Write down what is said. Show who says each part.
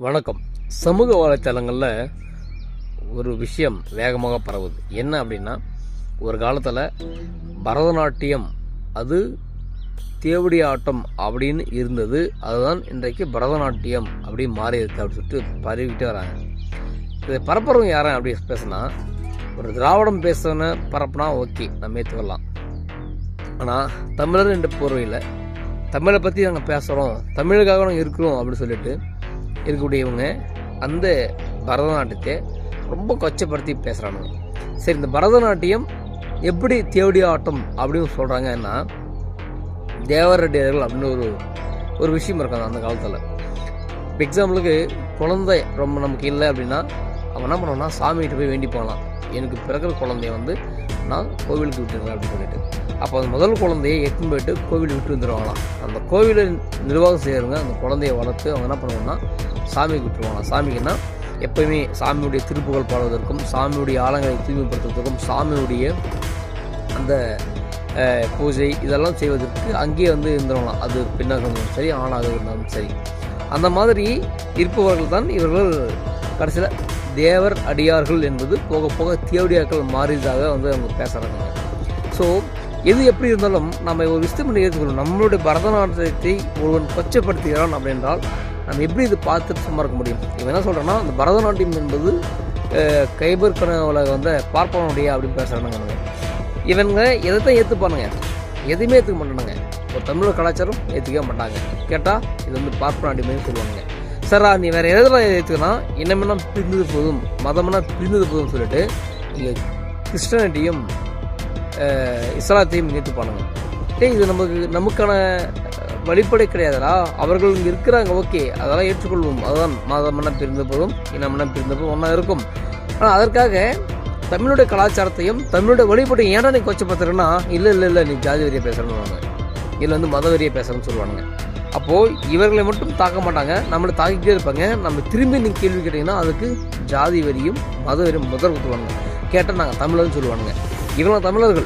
Speaker 1: வணக்கம். சமூக வலைத்தளங்களில் ஒரு விஷயம் வேகமாக பரவுது. என்ன அப்படின்னா, ஒரு காலத்தில் பரதநாட்டியம் அது தேவடி ஆட்டம் அப்படின்னு இருந்தது. அதுதான் இன்றைக்கு பரதநாட்டியம் அப்படி மாறி இருக்கு அப்படின்னு சொல்லிட்டு பரவிக்கிட்டே வராங்க. இதை பரப்புறவங்க யாரும் அப்படி பேசுனா, ஒரு திராவிடம் பேசுன பரப்புனா ஓகே, நம்ம ஏற்றுக்கலாம். ஆனால் தமிழர் என்ற போர்வையில் தமிழை பற்றி நாங்கள் பேசுகிறோம், தமிழுக்காக நாங்கள் இருக்கிறோம் அப்படின்னு சொல்லிட்டு இருக்கக்கூடியவங்க அந்த பரதநாட்டியத்தை ரொம்ப கொச்சப்படுத்தி பேசுகிறாங்க. சரி, இந்த பரதநாட்டியம் எப்படி தேவடி ஆட்டம் அப்படின்னு சொல்கிறாங்கன்னா, தேவரடியார்கள் அப்படின்னு ஒரு விஷயம் இருக்காங்க அந்த காலத்தில். இப்போ எக்ஸாம்பிளுக்கு குழந்தை ரொம்ப நமக்கு இல்லை அப்படின்னா அவன் என்ன பண்ணுவான்னா, சாமிகிட்ட போய் வேண்டி போகலாம், எனக்கு பிறகு குழந்தைய நான் கோவிலுக்கு விட்டுருவேன் அப்படின்னு சொல்லிட்டு. அப்போ அந்த முதல் குழந்தையை எட்டுன்னு போயிட்டு கோவிலுக்கு விட்டு வந்துடுவாங்களாம். அந்த கோவிலை நிர்வாகம் செய்கிறவங்க அந்த குழந்தைய வளர்த்து அவங்க என்ன பண்ணுவாங்கன்னா சாமிக்கு விட்டுருவாங்களாம். சாமிக்குன்னா எப்போயுமே சாமியுடைய திருப்புகழ் பாடுவதற்கும், சாமியுடைய ஆலங்களை தூய்மைப்படுத்துவதற்கும், சாமியுடைய அந்த பூஜை இதெல்லாம் செய்வதற்கு அங்கேயே இருந்துருவாங்களாம். அது பெண்ணாக இருந்தாலும் சரி, ஆணாக இருந்தாலும் சரி. அந்த மாதிரி இருப்பவர்கள் தான் இவர்கள் கடைசியில் தேவர் அடியார்கள் என்பது போக போக தேவடியாக்கள் மாறியதாக அவங்க பேசுகிறாங்க. ஸோ எது எப்படி இருந்தாலும் நம்ம ஒரு விஷயம் ஏற்றுக்கணும். நம்மளுடைய பரதநாட்டியத்தை ஒருவன் கொச்சப்படுத்துகிறான் அப்படின்றால் நம்ம எப்படி இது பார்த்துட்டு சும்மா இருக்க முடியும்? இவன் என்ன சொல்கிறேன்னா, அந்த பரதநாட்டியம் என்பது கைபர் கனவுல பார்ப்பனுடைய அப்படின்னு பேசுகிறானுங்க. இவங்க எதை தான் ஏற்றுப்பானுங்க? எதுவுமே ஏற்றுக்க மாட்டானுங்க. ஒரு தமிழர் கலாச்சாரம் ஏற்றுக்க மாட்டாங்க. கேட்டால் இது பார்ப்பனாட்டியம்னு சொல்லுவாங்க. சார், நீ வேறு எதெல்லாம் ஏற்றுக்கணும், இனமெல்லாம் பிரிந்தது போதும், மதமெல்லாம் பிரிந்தது போதும் சொல்லிட்டு இங்கே கிறிஸ்டனிட்டியும் இஸ்லாத்தையும் ஏற்றுப்பானுங்க. இது நமக்கான வழிபடை கிடையாதுடா. அவர்கள் இங்கே இருக்கிறாங்க, ஓகே, அதெல்லாம் ஏற்றுக்கொள்வோம். அதுதான் மதமெல்லாம் பிரிந்த போதும் இனமெல்லாம் பிரிந்த போதும் ஒன்றா இருக்கும். ஆனால் அதற்காக தமிழுடைய கலாச்சாரத்தையும் தமிழுடைய வழிபடையும் ஏன்னா நீ கொச்சப்படுத்துறேன்னா, இல்லை நீ ஜாதி வரியை பேசுகிறேன்னு, இல்லை மத வரியை பேசுகிறேன்னு சொல்லுவானுங்க. அப்போது இவர்களை மட்டும் தாக்க மாட்டாங்க, நம்மளை தாக்கிட்டே இருப்பாங்க. நம்ம திரும்பி நீங்கள் கேள்வி கேட்டிங்கன்னா அதுக்கு ஜாதி வரியும் மத வரியும் முதல் கொடுத்துருவாங்க. கேட்டால் நாங்கள் தமிழர்னு சொல்லுவானுங்க. இவங்க தமிழர்கள்